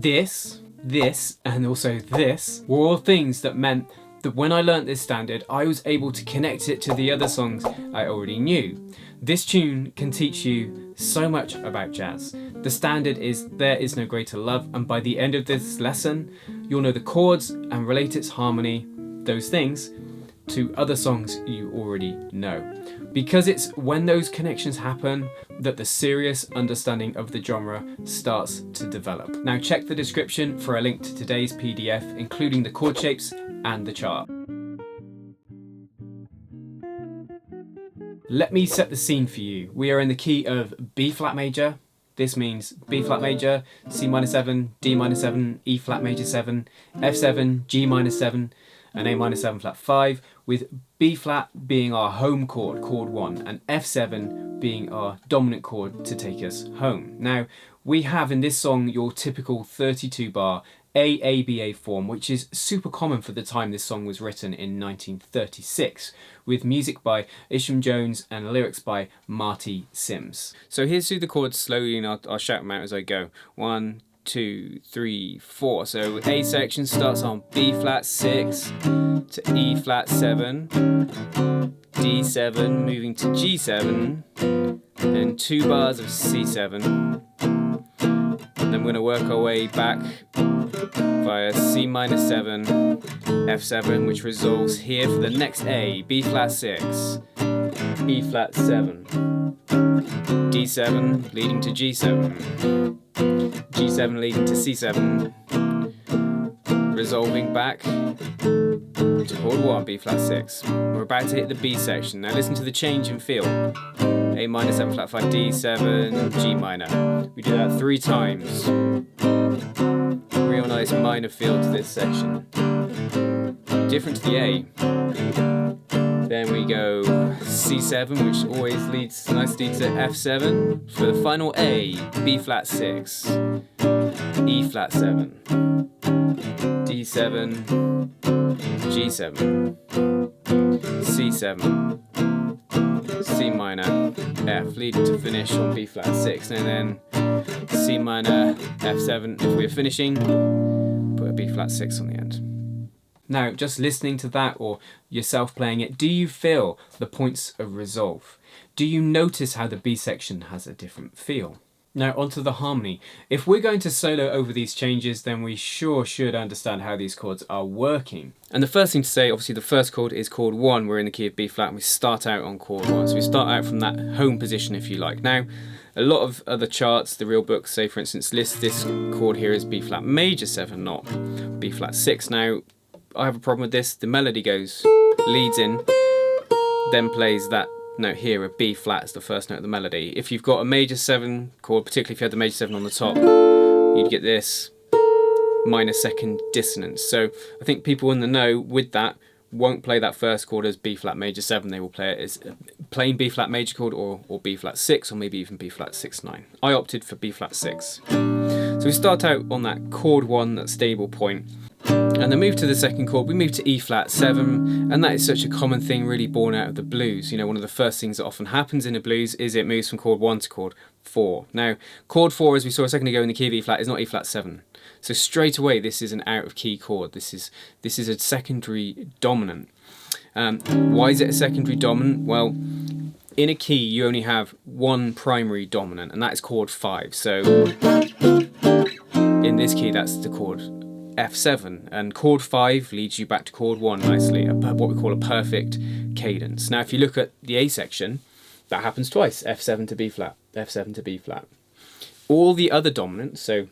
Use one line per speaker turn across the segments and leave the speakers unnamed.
this, and also this were all things that meant that when I learnt this standard, I was able to connect it to the other songs I already knew. This tune can teach you so much about jazz. The standard is There Is No Greater Love, and by the end of this lesson, you'll know the chords and relate its harmony, those things, to other songs you already know. Because it's when those connections happen that the serious understanding of the genre starts to develop. Now check the description for a link to today's PDF, including the chord shapes and the chart. Let me set the scene for you. We are in the key of B flat major. This means B flat major, C minor 7, D minor 7, E flat major 7, F7, G minor 7, and A minor 7 flat 5, with B flat being our home chord, chord 1, and F7 being our dominant chord to take us home. Now, we have in this song your typical 32 bar AABA form, which is super common for the time this song was written in 1936, with music by Isham Jones and lyrics by Marty Sims. So here's through the chords slowly, and I'll shout them out as I go. 1, 2, 3, 4. So A section starts on B flat 6 to E flat 7, D7 moving to G7, then 2 bars of C7, and then we're going to work our way back via C minor 7, F7, which resolves here for the next A, B flat 6, E flat 7, D7 leading to G7, G7 leading to C7, resolving back to chord 1, B flat 6. We're about to hit the B section. Now listen to the change in feel. A minor 7 flat 5, D7, G minor. We do that 3 times. Real nice minor feel to this section. Different to the A. Then we go C7, which always leads nicely to F7 for the final A, B flat 6, E flat 7, D7, G7, C7, C minor, F, leading to finish on B flat 6, and then C minor, F7 if we're finishing, put a B flat 6 on the end. Now, just listening to that or yourself playing it, do you feel the points of resolve? Do you notice how the B section has a different feel? Now onto the harmony. If we're going to solo over these changes, then we sure should understand how these chords are working. And the first thing to say, obviously the first chord is chord 1, we're in the key of B flat, and we start out on chord 1. So we start out from that home position, if you like. Now, a lot of other charts, the real books, say for instance, list this chord here as B flat major 7, not B flat 6. Now, I have a problem with this. The melody goes, leads in, then plays that note here, a B flat as the first note of the melody. If you've got a major 7 chord, particularly if you had the major 7 on the top, you'd get this minor second dissonance. So I think people in the know with that won't play that first chord as B flat major 7, they will play it as plain B flat major chord or B flat 6, or maybe even B flat 6 9. I opted for B flat 6. So we start out on that chord 1, that stable point. And then move to the second chord, we move to E flat 7, and that is such a common thing really born out of the blues. You know, one of the first things that often happens in a blues is it moves from chord 1 to chord 4. Now, chord 4, as we saw a second ago in the key of E flat, is not E flat 7. So straight away, this is an out of key chord. This is a secondary dominant. Why is it a secondary dominant? Well, in a key, you only have one primary dominant, and that is chord 5. So in this key, that's the chord F7, and chord 5 leads you back to chord 1 nicely, what we call a perfect cadence. Now if you look at the A section, that happens twice, F7 to B flat, F7 to B flat. All the other dominants, so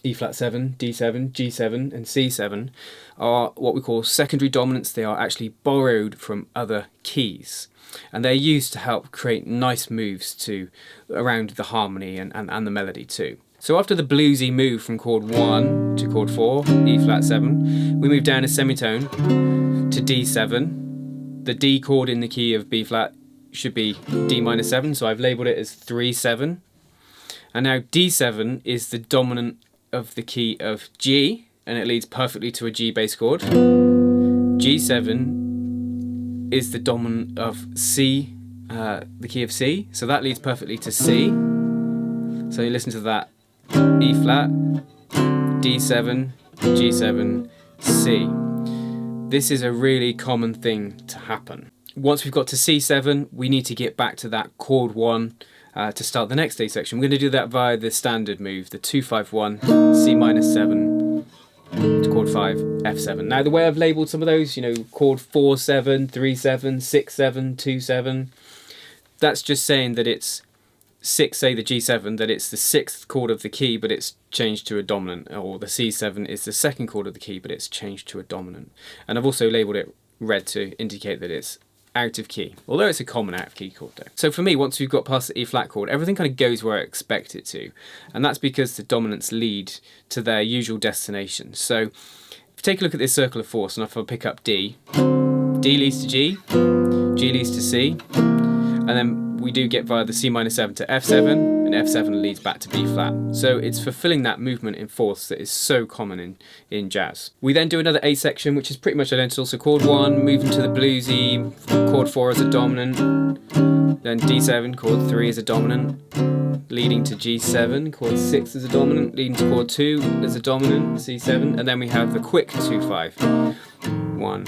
E flat 7, D7, G7 and C7, are what we call secondary dominants. They are actually borrowed from other keys, and they're used to help create nice moves around the harmony and the melody too. So after the bluesy move from chord 1 to chord 4, E flat 7, we move down a semitone to D7. The D chord in the key of B flat should be D minor 7, so I've labelled it as 3-7. And now D7 is the dominant of the key of G, and it leads perfectly to a G bass chord. G7 is the dominant of C, the key of C, so that leads perfectly to C. So you listen to that. E flat, D7, G7, C. This is a really common thing to happen. Once we've got to C7, we need to get back to that chord 1 to start the next A section. We're going to do that via the standard move, the 2-5-1, C minor 7 to chord 5, F7. Now the way I've labelled some of those, you know, chord 4-7, 3-7, 6-7, 2-7, that's just saying that it's 6, say the G7, that it's the 6th chord of the key but it's changed to a dominant, or the C7 is the 2nd chord of the key but it's changed to a dominant. And I've also labelled it red to indicate that it's out of key, although it's a common out of key chord though. So for me, once we've got past the E flat chord, everything kind of goes where I expect it to, and that's because the dominants lead to their usual destination. So if you take a look at this circle of 4, so if I pick up D, D leads to G, G leads to C, and then we do get via the C minor 7 to F7, and F7 leads back to B flat. So it's fulfilling that movement in fourths that is so common in jazz. We then do another A section, which is pretty much identical. So chord 1, moving to the bluesy, chord 4 as a dominant, then D7, chord 3 as a dominant, leading to G7, chord 6 as a dominant, leading to chord 2 as a dominant, C7, and then we have the quick 2-5. 1.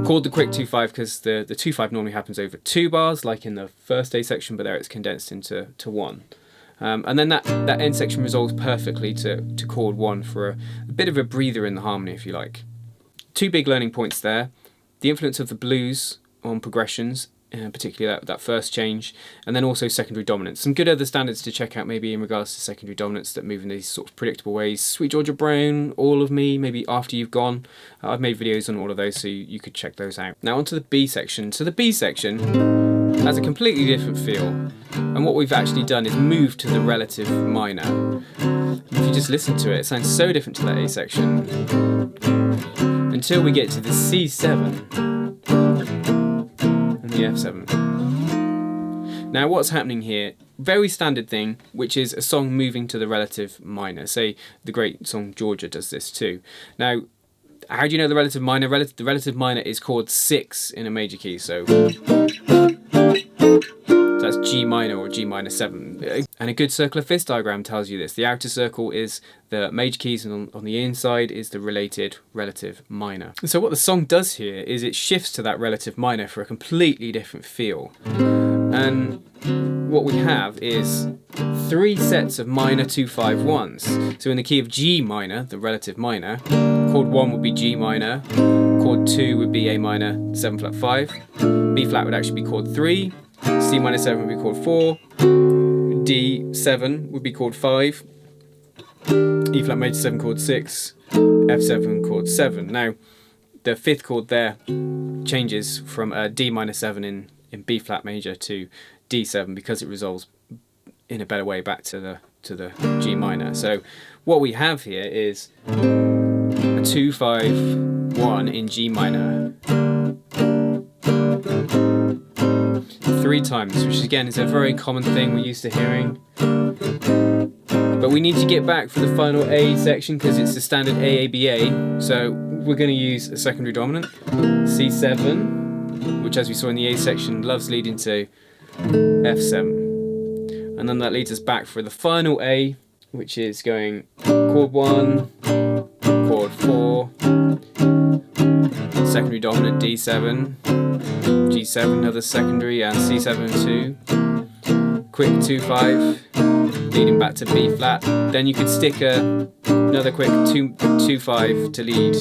Called the quick 2-5 because the 2-5 normally happens over 2 bars, like in the first A section, but there it's condensed into 1. And then that end section resolves perfectly to chord 1 for a bit of a breather in the harmony, if you like. 2 big learning points there: the influence of the blues on progressions, particularly that first change, and then also secondary dominance. Some good other standards to check out maybe in regards to secondary dominance that move in these sort of predictable ways: Sweet Georgia Brown, All of Me, maybe After You've Gone. I've made videos on all of those, so you could check those out. Now onto the B section. So the B section has a completely different feel, and what we've actually done is move to the relative minor. If you just listen to it, it sounds so different to that A section until we get to the C7 and the F7. Now what's happening here, very standard thing, which is a song moving to the relative minor. Say the great song Georgia does this too. Now how do you know the relative minor? The relative minor is chord 6 in a major key, so that's G minor or G minor 7. And a good circular fifths diagram tells you this. The outer circle is the major keys, and on the inside is the related relative minor. And so what the song does here is it shifts to that relative minor for a completely different feel. And what we have is 3 sets of minor 2-5-1s. So in the key of G minor, the relative minor, chord 1 would be G minor, chord 2 would be A minor 7 flat 5, B flat would actually be chord 3, C minor 7 would be chord 4, D7 would be chord 5, E flat major 7 chord 6, F7 chord 7. Now the 5th chord there changes from D minor 7 in B flat major to D7 because it resolves in a better way back to the G minor. So what we have here is a 2-5-1 in G minor 3 times, which again is a very common thing we're used to hearing. But we need to get back for the final A section because it's the standard AABA. So we're going to use a secondary dominant, C7, which as we saw in the A section loves leading to F7. And then that leads us back for the final A, which is going chord 1, chord 4, secondary dominant D7, G7 another secondary, and C7 2, quick 2-5, leading back to B flat. Then you could stick another quick 2-5 to lead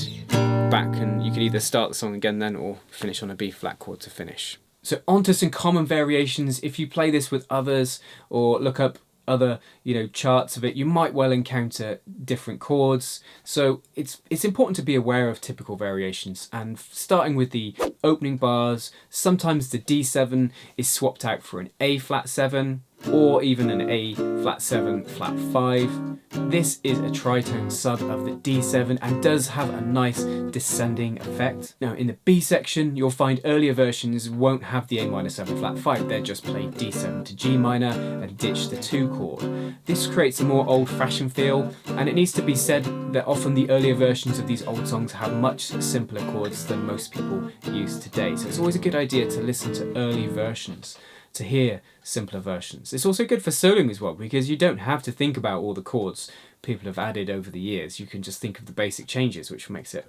back, and you could either start the song again then or finish on a B flat chord to finish. So onto some common variations. If you play this with others or look up other charts of it, you might well encounter different chords. So it's important to be aware of typical variations, and starting with the opening bars, sometimes the D7 is swapped out for an A flat 7 or even an A flat 7 flat 5. This is a tritone sub of the D7 and does have a nice descending effect. Now in the B section you'll find earlier versions won't have the A minor 7 flat 5, they're just play D7 to G minor and ditch the 2 chord. This creates a more old-fashioned feel, and it needs to be said that often the earlier versions of these old songs have much simpler chords than most people use today, so it's always a good idea to listen to early versions to hear simpler versions. It's also good for soloing as well, because you don't have to think about all the chords people have added over the years. You can just think of the basic changes, which makes it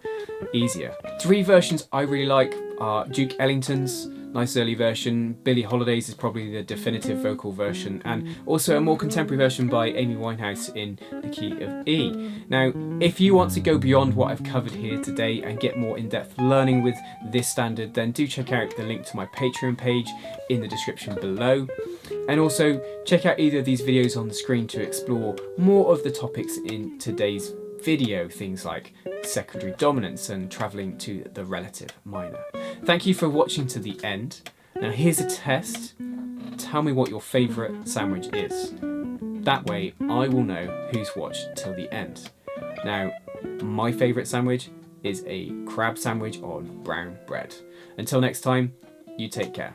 easier. 3 versions I really like are Duke Ellington's nice early version, Billie Holiday's is probably the definitive vocal version, and also a more contemporary version by Amy Winehouse in the key of E. Now, if you want to go beyond what I've covered here today and get more in-depth learning with this standard, then do check out the link to my Patreon page in the description below. And also check out either of these videos on the screen to explore more of the topics in today's video, things like secondary dominance and travelling to the relative minor. Thank you for watching to the end. Now here's a test. Tell me what your favourite sandwich is. That way I will know who's watched till the end. Now, my favourite sandwich is a crab sandwich on brown bread. Until next time, you take care.